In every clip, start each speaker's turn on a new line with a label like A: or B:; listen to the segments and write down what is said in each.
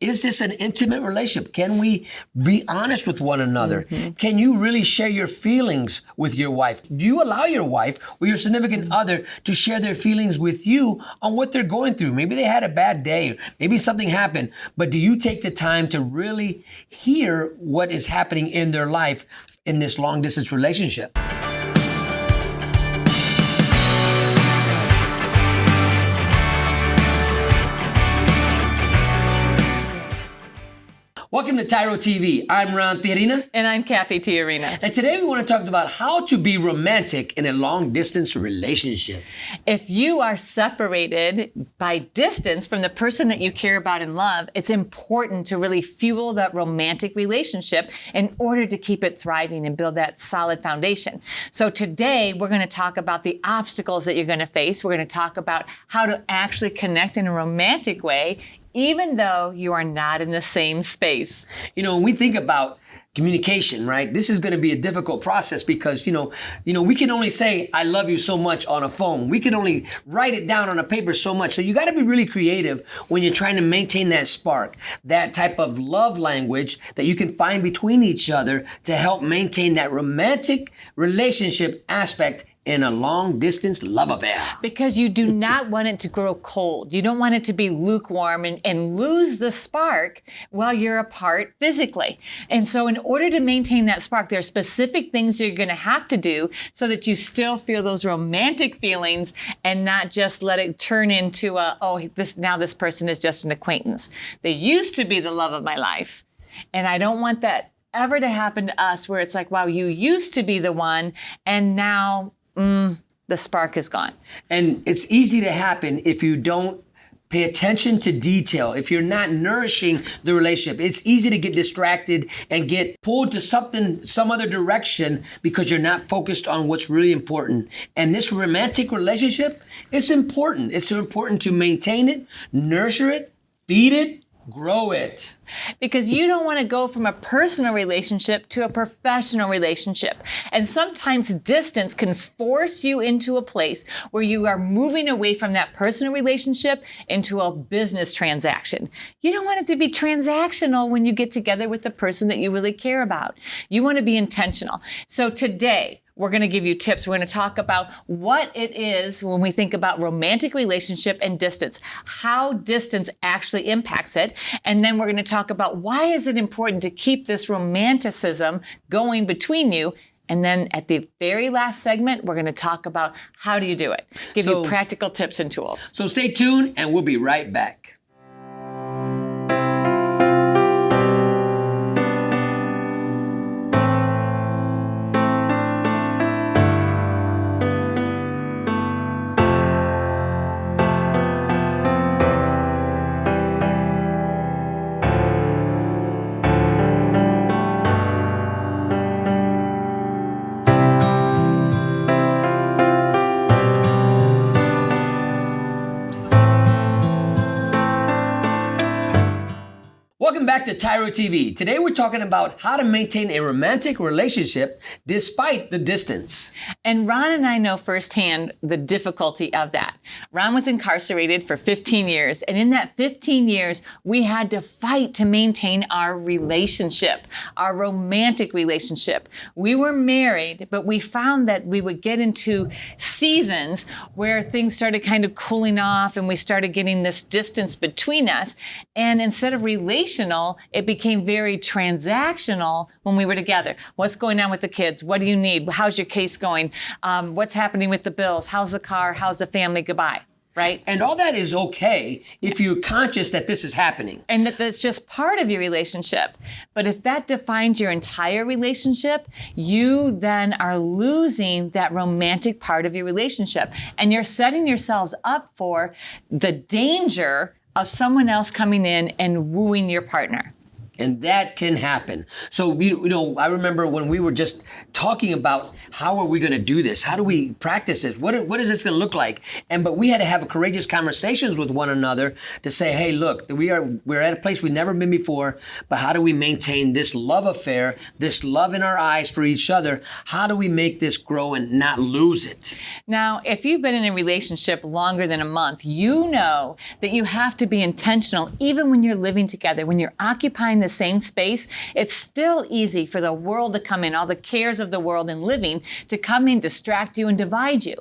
A: Is this an intimate relationship? Can we be honest with one another? Can you really share your feelings with your wife? Do you allow your wife or your significant other to share their feelings with you on what they're going through? Maybe they had a bad day, or maybe something happened, but do you take the time to really hear what is happening in their life in this long distance relationship? Welcome to TYRO TV. I'm Ron Tijerina.
B: And I'm Cathy Tijerina.
A: And today we want to talk about how to be romantic in a long-distance relationship.
B: If you are separated by distance from the person that you care about and love, it's important to really fuel that romantic relationship in order to keep it thriving and build that solid foundation. So today we're going to talk about the obstacles that you're going to face. We're going to talk about how to actually connect in a romantic way, even though you are not in the same space.
A: You know, when we think about communication, right? This is going to be a difficult process because, you know, we can only say, I love you so much on a phone. We can only write it down on a paper so much. So you got to be really creative when you're trying to maintain that spark, that type of love language that you can find between each other to help maintain that romantic relationship aspect in a long-distance love affair.
B: Because you do not want it to grow cold. You don't want it to be lukewarm and lose the spark while you're apart physically. And so in order to maintain that spark, there are specific things you're going to have to do so that you still feel those romantic feelings and not just let it turn into this person is just an acquaintance. They used to be the love of my life. And I don't want that ever to happen to us where it's like, wow, you used to be the one and now the spark is gone.
A: And it's easy to happen if you don't pay attention to detail. If you're not nourishing the relationship, it's easy to get distracted and get pulled to some other direction because you're not focused on what's really important. And this romantic relationship, it's important. It's important to maintain it, nurture it, feed it, grow it.
B: Because you don't want to go from a personal relationship to a professional relationship. And sometimes distance can force you into a place where you are moving away from that personal relationship into a business transaction. You don't want it to be transactional when you get together with the person that you really care about. You want to be intentional. So today, we're going to give you tips. We're going to talk about what it is when we think about romantic relationship and distance, how distance actually impacts it. And then we're going to talk about why is it important to keep this romanticism going between you. And then at the very last segment, we're going to talk about how do you do it, give you practical tips and tools.
A: So stay tuned and we'll be right back. Welcome back to TYRO TV. Today we're talking about how to maintain a romantic relationship despite the distance.
B: And Ron and I know firsthand the difficulty of that. Ron was incarcerated for 15 years, and in that 15 years, we had to fight to maintain our relationship, our romantic relationship. We were married, but we found that we would get into seasons where things started kind of cooling off and we started getting this distance between us. And instead of relational, it became very transactional when we were together. What's going on with the kids? What do you need? How's your case going? What's happening with the bills? How's the car? How's the family? Goodbye. Right?
A: And all that is okay if you're conscious that this is happening.
B: And that that's just part of your relationship. But if that defines your entire relationship, you then are losing that romantic part of your relationship. And you're setting yourselves up for the danger of someone else coming in and wooing your partner.
A: And that can happen. So, I remember when we were just talking about how are we going to do this? How do we practice this? What is this going to look like? But we had to have courageous conversations with one another to say, hey, look, we're at a place we've never been before, but how do we maintain this love affair, this love in our eyes for each other? How do we make this grow and not lose it?
B: Now, if you've been in a relationship longer than a month, you know that you have to be intentional even when you're living together, when you're occupying the same space. It's still easy for the world to come in, all the cares of the world and living to come in, distract you, and divide you.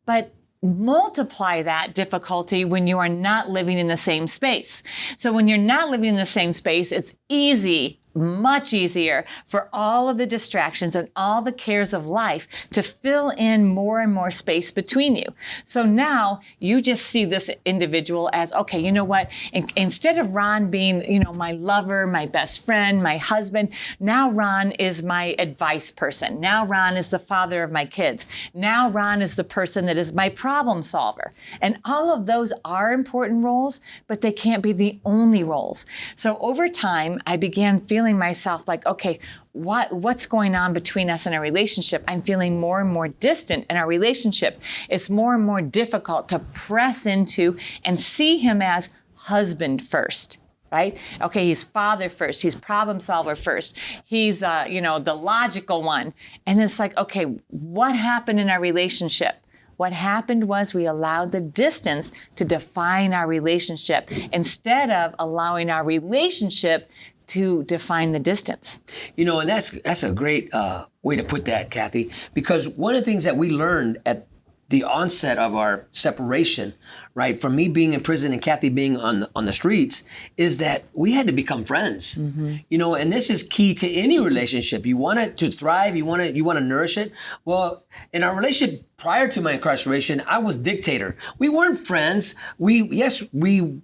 B: But multiply that difficulty when you are not living in the same space. So when you're not living in the same space, it's easy, much easier for all of the distractions and all the cares of life to fill in more and more space between you. So now you just see this individual as, okay, you know what? Instead of Ron being, my lover, my best friend, my husband, now Ron is my advice person. Now Ron is the father of my kids. Now Ron is the person that is my problem solver. And all of those are important roles, but they can't be the only roles. So over time, I began feeling myself like, okay, what's going on between us in our relationship? I'm feeling more and more distant in our relationship. It's more and more difficult to press into and see him as husband first. Right? Okay, he's father first. He's problem solver first. He's, the logical one. And it's like, okay, what happened in our relationship? What happened was we allowed the distance to define our relationship instead of allowing our relationship to define the distance.
A: And that's a great way to put that, Cathy, because one of the things that we learned at the onset of our separation, right, from me being in prison and Cathy being on the streets, is that we had to become friends. Mm-hmm. And this is key to any relationship. You want it to thrive. You want to nourish it. Well, in our relationship prior to my incarceration, I was dictator. We weren't friends. We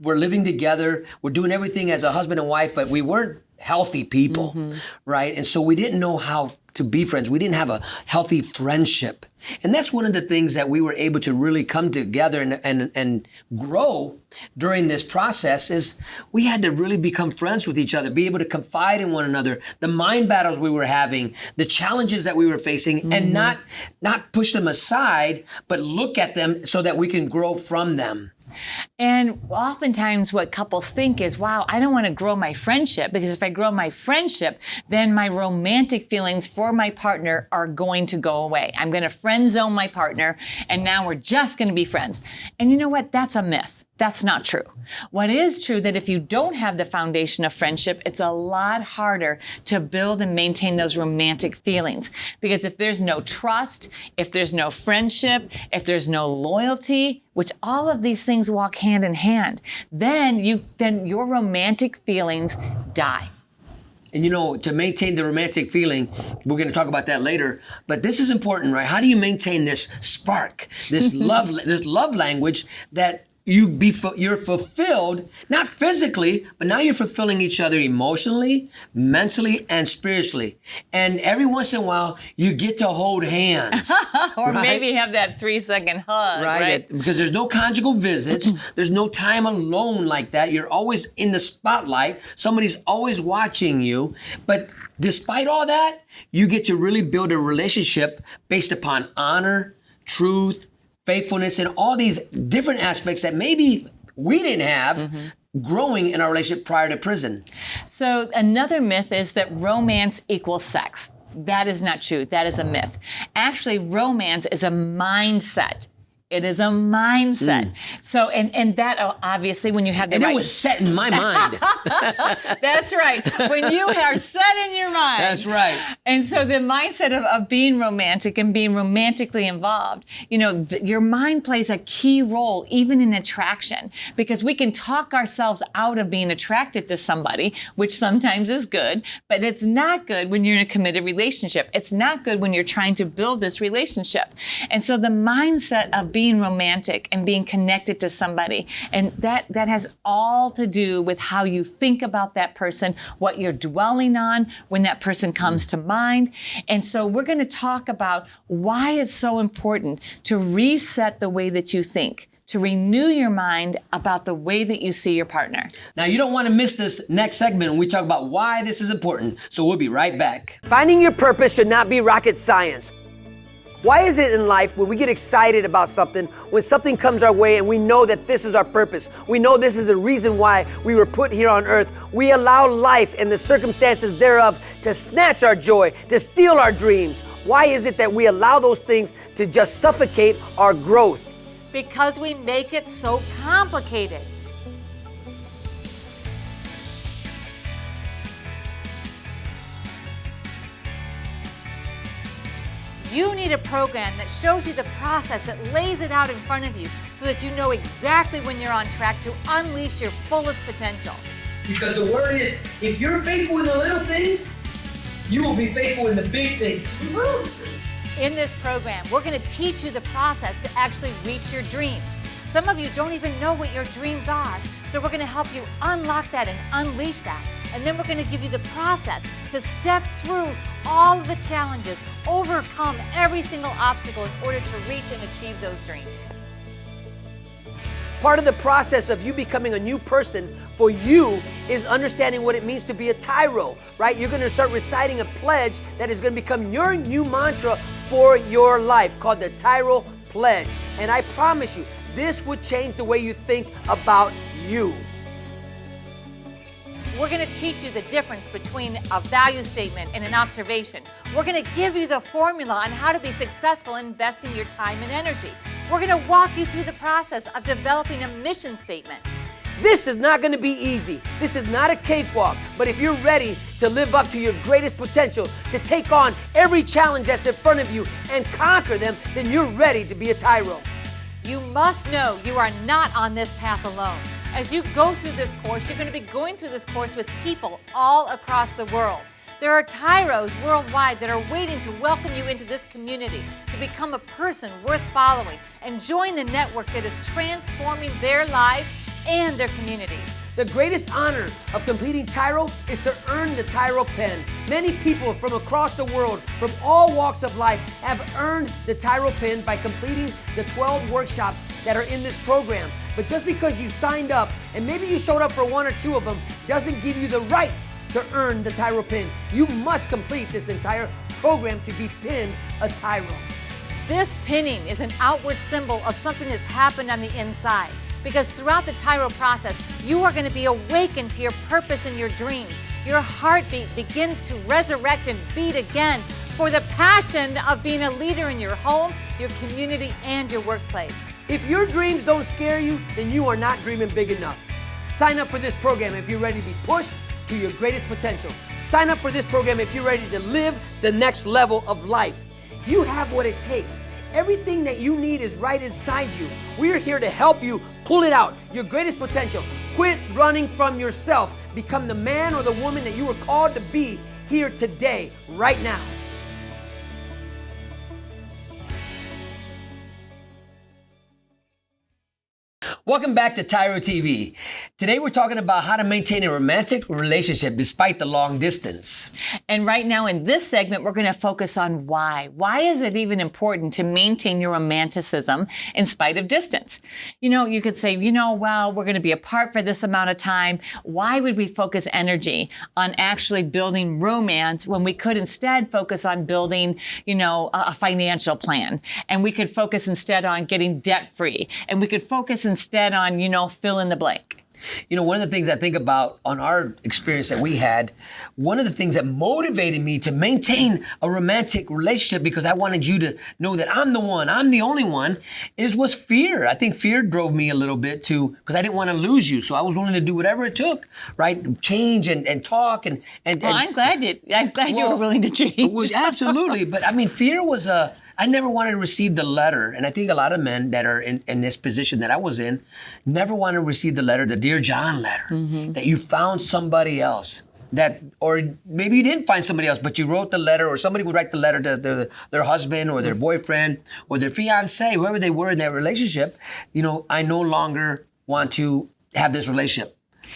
A: were living together. We're doing everything as a husband and wife, but we weren't healthy people, mm-hmm. right? And so we didn't know how to be friends. We didn't have a healthy friendship. And that's one of the things that we were able to really come together and grow during this process is we had to really become friends with each other, be able to confide in one another, the mind battles we were having, the challenges that we were facing, mm-hmm. and not push them aside, but look at them so that we can grow from them.
B: And oftentimes what couples think is, wow, I don't want to grow my friendship, because if I grow my friendship, then my romantic feelings for my partner are going to go away. I'm going to friend zone my partner, and now we're just going to be friends. And you know what? That's a myth. That's not true. What is true that if you don't have the foundation of friendship, it's a lot harder to build and maintain those romantic feelings. Because if there's no trust, if there's no friendship, if there's no loyalty, which all of these things walk hand in hand, then your romantic feelings die.
A: And to maintain the romantic feeling, we're going to talk about that later, but this is important, right? How do you maintain this spark, this love language that you're fulfilled, not physically, but now you're fulfilling each other emotionally, mentally, and spiritually. And every once in a while, you get to hold hands.
B: Or
A: right?
B: maybe have that 3-second hug, right?
A: Because there's no conjugal visits. There's no time alone like that. You're always in the spotlight. Somebody's always watching you. But despite all that, you get to really build a relationship based upon honor, truth, faithfulness, and all these different aspects that maybe we didn't have mm-hmm. growing in our relationship prior to prison.
B: So another myth is that romance equals sex. That is not true. That is a myth. Actually, romance is a mindset. It is a mindset. So, and that obviously when you have the
A: and
B: right...
A: it was set in my mind.
B: That's right. When you are set in your mind.
A: That's right.
B: And so the mindset of being romantic and being romantically involved, your mind plays a key role even in attraction, because we can talk ourselves out of being attracted to somebody, which sometimes is good, but it's not good when you're in a committed relationship. It's not good when you're trying to build this relationship. And so the mindset of being romantic and being connected to somebody. And that has all to do with how you think about that person, what you're dwelling on when that person comes to mind. And so we're going to talk about why it's so important to reset the way that you think, to renew your mind about the way that you see your partner.
A: Now, you don't want to miss this next segment when we talk about why this is important. So we'll be right back. Finding your purpose should not be rocket science. Why is it in life when we get excited about something, when something comes our way and we know that this is our purpose, we know this is the reason why we were put here on earth, we allow life and the circumstances thereof to snatch our joy, to steal our dreams? Why is it that we allow those things to just suffocate our growth?
B: Because we make it so complicated. You need a program that shows you the process, that lays it out in front of you so that you know exactly when you're on track to unleash your fullest potential.
A: Because the word is, if you're faithful in the little things, you will be faithful in the big things.
B: In this program, we're going to teach you the process to actually reach your dreams. Some of you don't even know what your dreams are, so we're going to help you unlock that and unleash that. And then we're going to give you the process to step through all of the challenges, overcome every single obstacle in order to reach and achieve those dreams.
A: Part of the process of you becoming a new person for you is understanding what it means to be a TYRO, right? You're going to start reciting a pledge that is going to become your new mantra for your life, called the TYRO Pledge. And I promise you, this would change the way you think about you.
B: We're going to teach you the difference between a value statement and an observation. We're going to give you the formula on how to be successful investing your time and energy. We're going to walk you through the process of developing a mission statement.
A: This is not going to be easy. This is not a cakewalk. But if you're ready to live up to your greatest potential, to take on every challenge that's in front of you and conquer them, then you're ready to be a TYRO.
B: You must know you are not on this path alone. As you go through this course, you're going to be going through this course with people all across the world. There are TYROs worldwide that are waiting to welcome you into this community, to become a person worth following and join the network that is transforming their lives and their communities.
A: The greatest honor of completing TYRO is to earn the TYRO pen. Many people from across the world, from all walks of life, have earned the TYRO pen by completing the 12 workshops that are in this program. But just because you signed up, and maybe you showed up for one or two of them, doesn't give you the right to earn the TYRO pen. You must complete this entire program to be pinned a TYRO.
B: This pinning is an outward symbol of something that's happened on the inside. Because throughout the TYRO process, you are going to be awakened to your purpose and your dreams. Your heartbeat begins to resurrect and beat again for the passion of being a leader in your home, your community, and your workplace.
A: If your dreams don't scare you, then you are not dreaming big enough. Sign up for this program if you're ready to be pushed to your greatest potential. Sign up for this program if you're ready to live the next level of life. You have what it takes. Everything that you need is right inside you. We're here to help you pull it out, your greatest potential. Quit running from yourself. Become the man or the woman that you were called to be here today, right now. Welcome back to TYRO TV. Today we're talking about how to maintain a romantic relationship despite the long distance.
B: And right now in this segment, we're going to focus on why. Why is it even important to maintain your romanticism in spite of distance? You know, you could say, well, we're going to be apart for this amount of time. Why would we focus energy on actually building romance when we could instead focus on building, a financial plan? And we could focus instead on getting debt free. And we could focus instead on, fill in the blank.
A: One of the things I think about on our experience that we had, one of the things that motivated me to maintain a romantic relationship, because I wanted you to know that I'm the one, I'm the only one, was fear. I think fear drove me a little bit because I didn't want to lose you. So I was willing to do whatever it took, right? Change and talk and
B: I'm glad you were willing to change.
A: Absolutely. But fear was I never wanted to receive the letter. And I think a lot of men that are in this position that I was in never wanted to receive the letter, the Dear John letter, that you found somebody else. Or maybe you didn't find somebody else, but you wrote the letter, or somebody would write the letter to their husband or their boyfriend or their fiance, whoever they were in that relationship. I no longer want to have this relationship.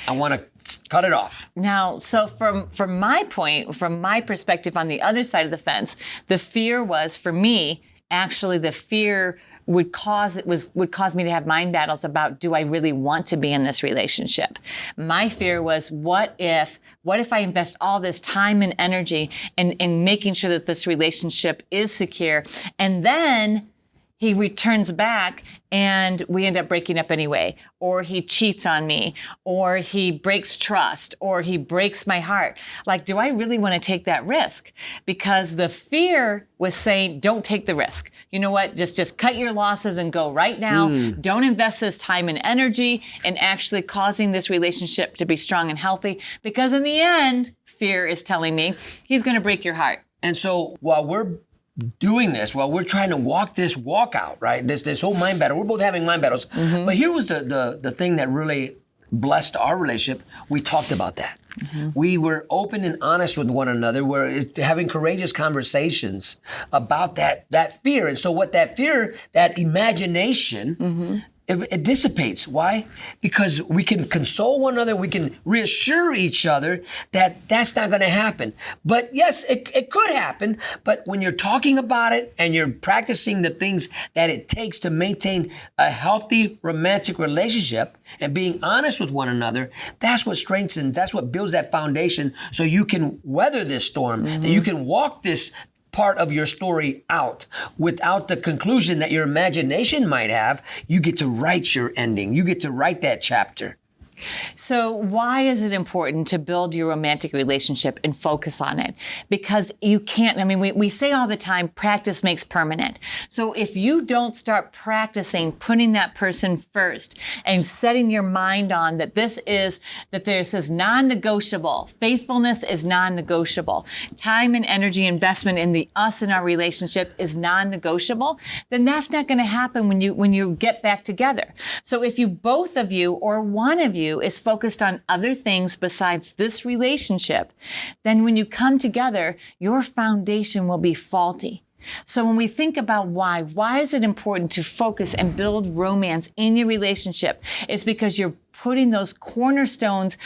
A: I want to cut it off.
B: Now, so from my perspective on the other side of the fence, the fear was, for me, actually the fear would cause me to have mind battles about, do I really want to be in this relationship? My fear was, what if I invest all this time and energy in making sure that this relationship is secure, and then he returns back and we end up breaking up anyway, or he cheats on me, or he breaks trust, or he breaks my heart. Like, do I really want to take that risk? Because the fear was saying, don't take the risk. You know what? Just cut your losses and go right now. Don't invest this time and energy in actually causing this relationship to be strong and healthy, because in the end, fear is telling me he's going to break your heart.
A: And so while we're doing this, while we're trying to walk this walk out, right? This whole mind battle, we're both having mind battles. But here was the thing that really blessed our relationship. We talked about that. We were open and honest with one another. We're having courageous conversations about that fear. And so what that fear, that imagination, it dissipates. Why? Because we can console one another. We can reassure each other that that's not going to happen. But yes, it could happen. But when you're talking about it and you're practicing the things that it takes to maintain a healthy romantic relationship and being honest with one another, that's what strengthens, that's what builds that foundation so you can weather this storm, that you can walk this part of your story out without the conclusion that your imagination might have. You get to write your ending. You get to write that chapter.
B: So why is it important to build your romantic relationship and focus on it? Because you can't, I mean, we say all the time, practice makes permanent. So if you don't start practicing putting that person first and setting your mind on that this is non-negotiable, faithfulness is non-negotiable, time and energy investment in us and our relationship is non-negotiable, then that's not going to happen when you get back together. So if both of you or one of you is focused on other things besides this relationship, then when you come together, your foundation will be faulty. So when we think about why is it important to focus and build romance in your relationship? It's because you're putting those cornerstones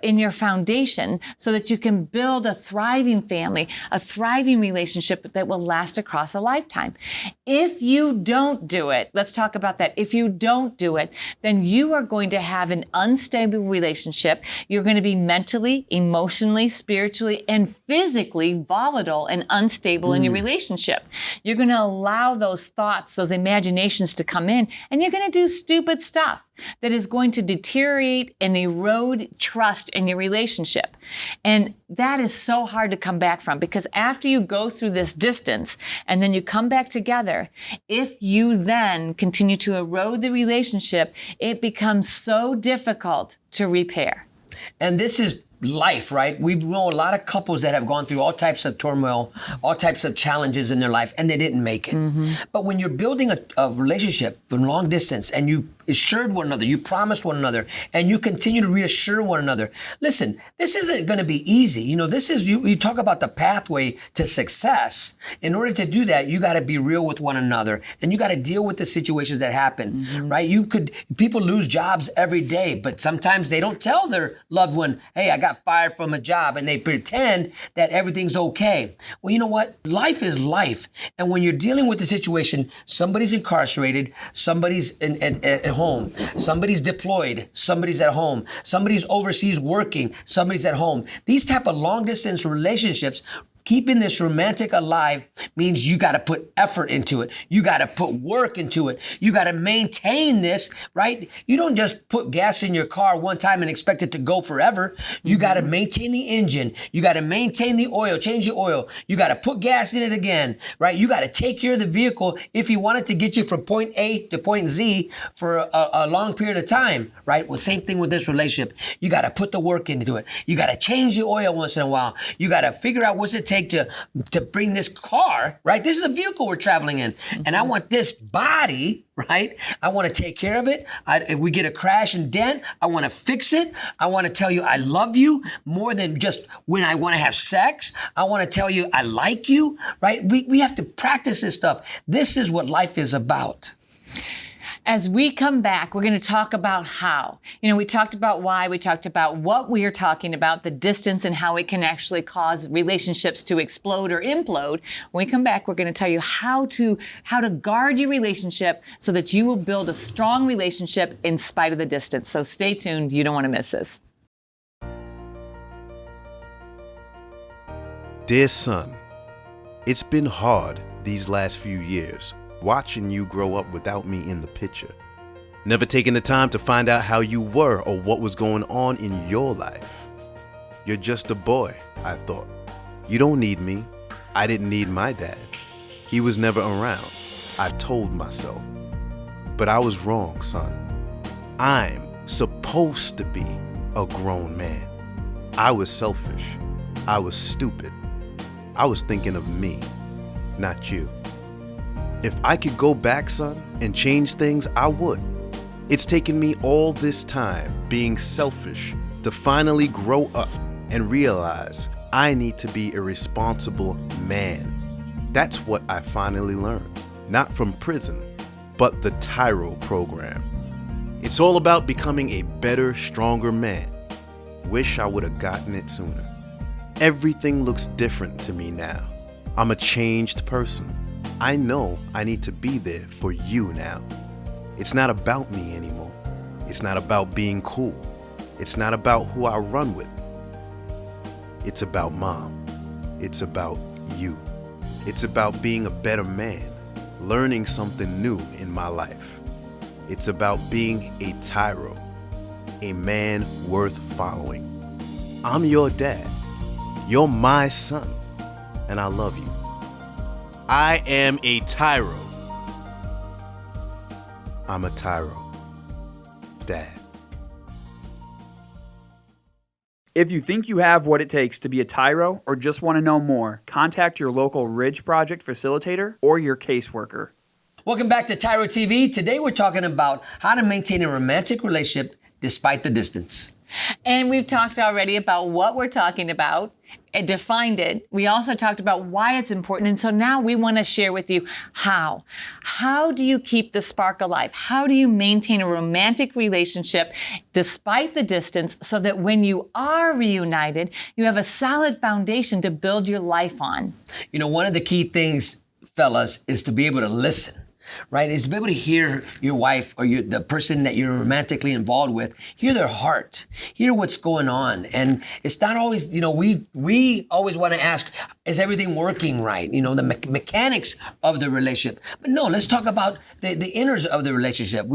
B: in your foundation so that you can build a thriving family, a thriving relationship that will last across a lifetime. If you don't do it, let's talk about that. If you don't do it, then you are going to have an unstable relationship. You're going to be mentally, emotionally, spiritually, and physically volatile and unstable in your relationship. You're going to allow those thoughts, those imaginations to come in, and you're going to do stupid stuff that is going to deteriorate and erode trust in your relationship. And that is so hard to come back from, because after you go through this distance and then you come back together, if you then continue to erode the relationship, it becomes so difficult to repair.
A: And this is life, right? We know a lot of couples that have gone through all types of turmoil, all types of challenges in their life, and they didn't make it. But when you're building a relationship from long distance and you assured one another, you promised one another, and you continue to reassure one another, listen, this isn't going to be easy. You know, this is, you talk about the pathway to success. In order to do that, you got to be real with one another, and you got to deal with the situations that happen, right? People lose jobs every day, but sometimes they don't tell their loved one, hey, I got fired from a job, and they pretend that everything's okay. Well, you know what? Life is life. And when you're dealing with the situation, somebody's incarcerated, somebody's at home, somebody's deployed, somebody's at home, somebody's overseas working, somebody's at home. These type of long distance relationships, keeping this romantic alive means you got to put effort into it. You got to put work into it. You got to maintain this, right? You don't just put gas in your car one time and expect it to go forever. You got to maintain the engine. You got to maintain the oil, change the oil. You got to put gas in it again, right? You got to take care of the vehicle if you want it to get you from point A to point Z for a long period of time, right? Well, same thing with this relationship. You got to put the work into it. You got to change the oil once in a while. You got to figure out what's it take to bring this car, right? This is a vehicle we're traveling in. And I want this body, right? I want to take care of it. If we get a crash and dent, I want to fix it. I want to tell you I love you more than just when I want to have sex. I want to tell you I like you, right? We have to practice this stuff. This is what life is about.
B: As we come back, we're going to talk about how. We talked about why, we talked about what we are talking about, the distance and how it can actually cause relationships to explode or implode. When we come back, we're going to tell you how to guard your relationship so that you will build a strong relationship in spite of the distance. So stay tuned. You don't want to miss this.
C: Dear son, it's been hard these last few years, watching you grow up without me in the picture. Never taking the time to find out how you were or what was going on in your life. You're just a boy, I thought. You don't need me. I didn't need my dad. He was never around, I told myself. But I was wrong, son. I'm supposed to be a grown man. I was selfish. I was stupid. I was thinking of me, not you. If I could go back, son, and change things, I would. It's taken me all this time being selfish to finally grow up and realize I need to be a responsible man. That's what I finally learned, not from prison, but the TYRO program. It's all about becoming a better, stronger man. Wish I would have gotten it sooner. Everything looks different to me now. I'm a changed person. I know I need to be there for you now. It's not about me anymore. It's not about being cool. It's not about who I run with. It's about mom. It's about you. It's about being a better man, learning something new in my life. It's about being a TYRO, a man worth following. I'm your dad. You're my son, and I love you. I am a TYRO. I'm a TYRO. Dad.
D: If you think you have what it takes to be a TYRO or just want to know more, contact your local Ridge Project facilitator or your caseworker.
A: Welcome back to TYRO TV. Today we're talking about how to maintain a romantic relationship despite the distance.
B: And we've talked already about what we're talking about and defined it. We also talked about why it's important. And so now we want to share with you how. How do you keep the spark alive? How do you maintain a romantic relationship despite the distance so that when you are reunited, you have a solid foundation to build your life on?
A: One of the key things, fellas, is to be able to listen. Right, is to be able to hear your wife or the person that you're romantically involved with, hear their heart, hear what's going on. And it's not always, we always want to ask, is everything working right? The mechanics of the relationship. But no, let's talk about the inners of the relationship.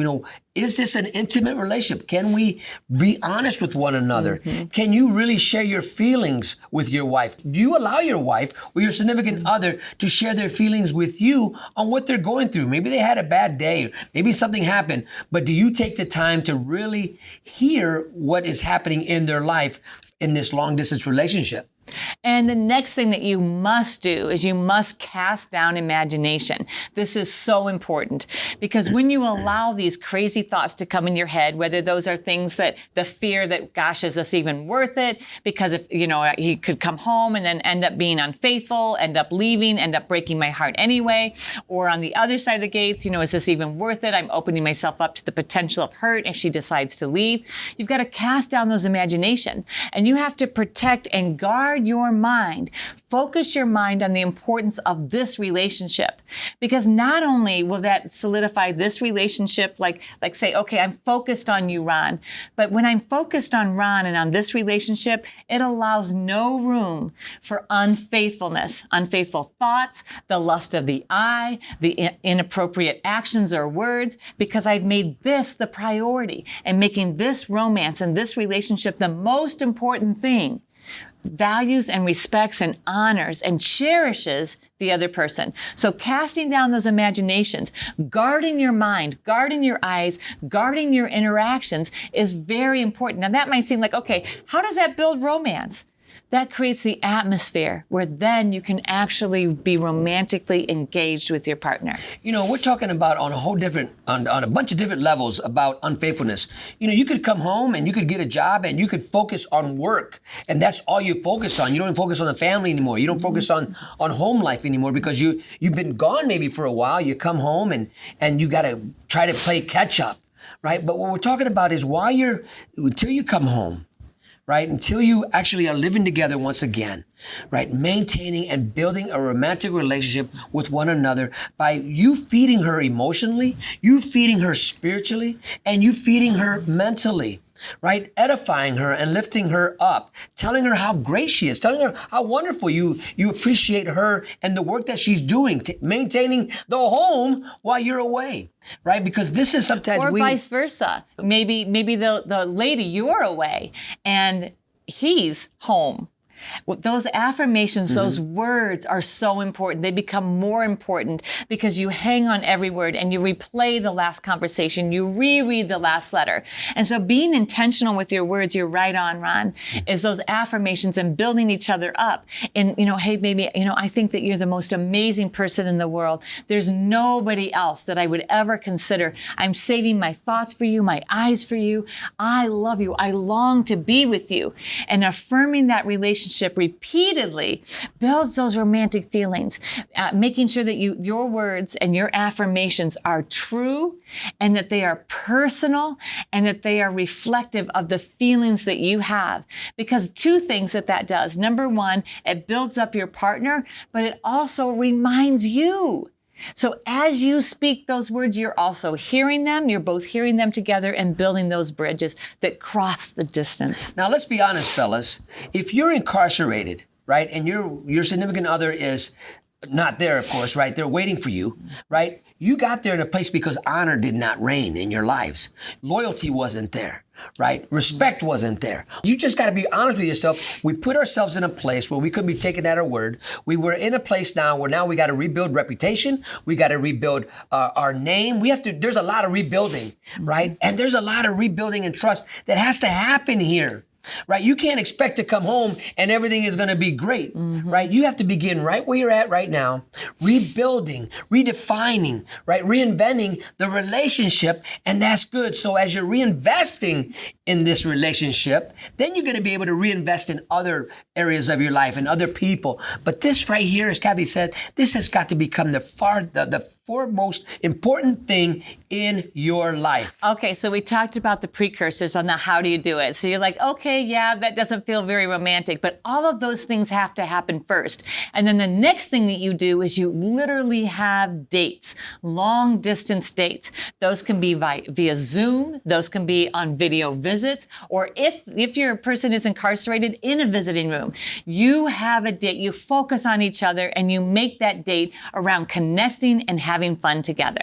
A: Is this an intimate relationship? Can we be honest with one another? Mm-hmm. Can you really share your feelings with your wife? Do you allow your wife or your significant other to share their feelings with you on what they're going through? Maybe they had a bad day, or maybe something happened, but do you take the time to really hear what is happening in their life in this long distance relationship?
B: And the next thing that you must do is you must cast down imagination. This is so important because when you allow these crazy thoughts to come in your head, whether those are things that the fear that, gosh, is this even worth it? Because if, he could come home and then end up being unfaithful, end up leaving, end up breaking my heart anyway. Or on the other side of the gates, is this even worth it? I'm opening myself up to the potential of hurt if she decides to leave. You've got to cast down those imagination and you have to protect and guard your mind. Focus your mind on the importance of this relationship, because not only will that solidify this relationship, like say, okay, I'm focused on you, Ron, but when I'm focused on Ron and on this relationship, it allows no room for unfaithfulness, unfaithful thoughts, the lust of the eye, the inappropriate actions or words, because I've made this the priority and making this romance and this relationship the most important thing. Values and respects and honors and cherishes the other person. So casting down those imaginations, guarding your mind, guarding your eyes, guarding your interactions is very important. Now that might seem like, okay, how does that build romance? that creates the atmosphere where then you can actually be romantically engaged with your partner.
A: You know, we're talking about on a bunch of different levels about unfaithfulness. You know, you could come home and you could get a job and you could focus on work, and that's all you focus on. You don't focus on the family anymore. You don't focus on home life anymore because you've been gone maybe for a while. You come home and you got to try to play catch up, right? But what we're talking about is until you come home, right? Until you actually are living together once again, right? Maintaining and building a romantic relationship with one another by you feeding her emotionally, you feeding her spiritually, and you feeding her mentally, right? Edifying her and lifting her up, telling her how great she is, telling her how wonderful you appreciate her and the work that she's doing, maintaining the home while you're away, right? Because this is sometimes
B: or vice versa. Maybe the lady, you're away and he's home. Those affirmations, those words are so important. They become more important because you hang on every word and you replay the last conversation. You reread the last letter. And so being intentional with your words, you're right on, Ron, is those affirmations and building each other up. And, hey, baby, I think that you're the most amazing person in the world. There's nobody else that I would ever consider. I'm saving my thoughts for you, my eyes for you. I love you. I long to be with you. And affirming that relationship repeatedly builds those romantic feelings, making sure that your words and your affirmations are true and that they are personal and that they are reflective of the feelings that you have. Because two things that does. Number one, it builds up your partner, but it also reminds you. So as you speak those words, you're also hearing them. You're both hearing them together and building those bridges that cross the distance.
A: Now, let's be honest, fellas. If you're incarcerated, right, and your significant other is not there, of course, right? They're waiting for you, right? You got there in a place because honor did not reign in your lives. Loyalty wasn't there, right? Respect wasn't there. You just got to be honest with yourself. We put ourselves in a place where we couldn't be taken at our word. We were in a place now where we got to rebuild reputation. We got to rebuild our name. There's a lot of rebuilding, right? And there's a lot of rebuilding and trust that has to happen here. Right? You can't expect to come home and everything is going to be great, right? You have to begin right where you're at right now, rebuilding, redefining, right? Reinventing the relationship, and that's good. So as you're reinvesting in this relationship, then you're going to be able to reinvest in other areas of your life and other people. But this right here, as Cathy said, this has got to become the foremost important thing in your life.
B: Okay, so we talked about the precursors on the how do you do it. So you're like, okay, yeah, that doesn't feel very romantic, but all of those things have to happen first. And then the next thing that you do is you literally have dates, long distance dates. Those can be via Zoom, those can be on video visits, or if your person is incarcerated, in a visiting room. You have a date, you focus on each other, and you make that date around connecting and having fun together.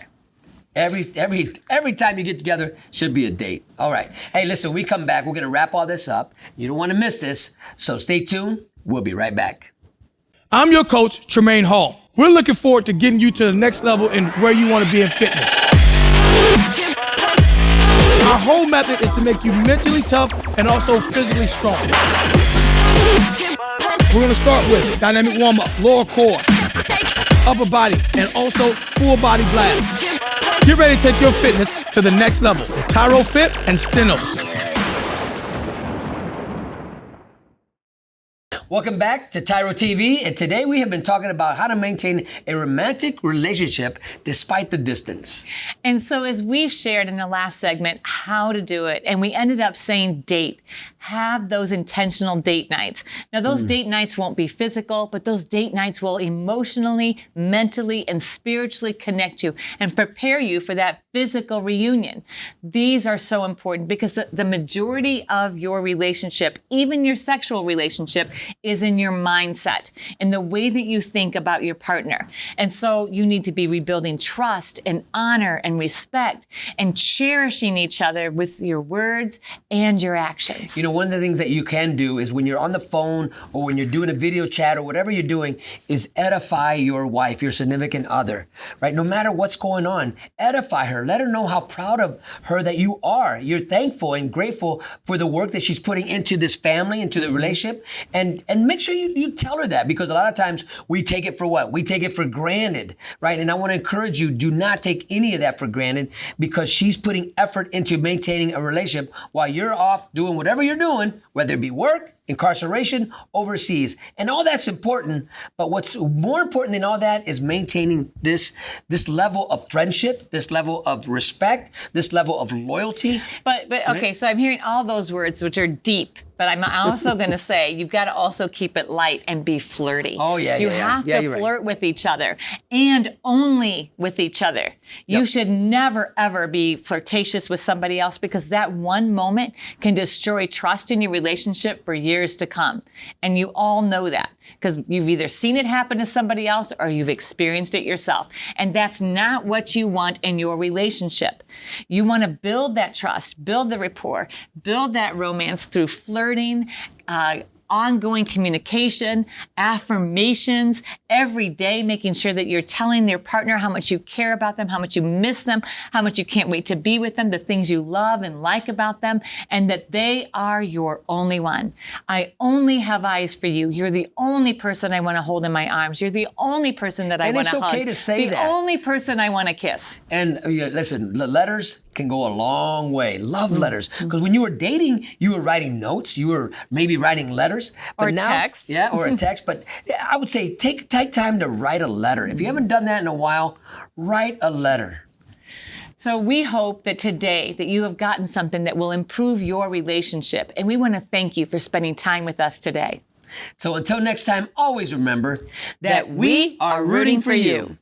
A: Every time you get together should be a date. All right. Hey, listen, we come back. We're going to wrap all this up. You don't want to miss this. So stay tuned. We'll be right back.
E: I'm your coach, Tremaine Hall. We're looking forward to getting you to the next level in where you want to be in fitness. Our whole method is to make you mentally tough and also physically strong. We're going to start with dynamic warm-up, lower core, upper body, and also full body blast. Get ready to take your fitness to the next level with TYRO Fit and Stenos.
A: Welcome back to TYRO TV, and today we have been talking about how to maintain a romantic relationship despite the distance.
B: And so as we've shared in the last segment, how to do it, and we ended up saying date. Have those intentional date nights. Now, those date nights won't be physical, but those date nights will emotionally, mentally, and spiritually connect you and prepare you for that physical reunion. These are so important because the majority of your relationship, even your sexual relationship, is in your mindset, in the way that you think about your partner. And so you need to be rebuilding trust and honor and respect and cherishing each other with your words and your actions.
A: You know, one of the things that you can do is when you're on the phone or when you're doing a video chat or whatever you're doing is edify your wife, your significant other, right? No matter what's going on, edify her. Let her know how proud of her that you are. You're thankful and grateful for the work that she's putting into this family, into the relationship. And make sure you tell her that, because a lot of times we take it for what? We take it for granted, right? And I want to encourage you, do not take any of that for granted, because she's putting effort into maintaining a relationship while you're off doing whatever you're doing, whether it be work, incarceration, overseas. And all that's important. But what's more important than all that is maintaining this level of friendship, this level of respect, this level of loyalty.
B: But okay, so I'm hearing all those words, which are deep. But I'm also going to say you've got to also keep it light and be flirty.
A: Oh, yeah,
B: You
A: yeah,
B: have
A: yeah.
B: to
A: You're
B: flirt
A: right.
B: with each other, and only with each other. You should never, ever be flirtatious with somebody else, because that one moment can destroy trust in your relationship for years to come. And you all know that, because you've either seen it happen to somebody else or you've experienced it yourself. And that's not what you want in your relationship. You want to build that trust, build the rapport, build that romance through flirting, ongoing communication, affirmations, every day making sure that you're telling your partner how much you care about them, how much you miss them, how much you can't wait to be with them, the things you love and like about them, and that they are your only one. I only have eyes for you. You're the only person I want to hold in my arms. You're the only person that I want to hug.
A: And it's okay to say
B: the
A: that.
B: only person I want to kiss.
A: And listen, the letters can go a long way. Love letters. Because when you were dating, you were writing notes. You were maybe writing letters. But
B: Or
A: now,
B: texts.
A: Yeah, or a text. But I would say take time to write a letter. If you haven't done that in a while, write a letter.
B: So we hope that today that you have gotten something that will improve your relationship. And we want to thank you for spending time with us today.
A: So until next time, always remember that we are rooting for you.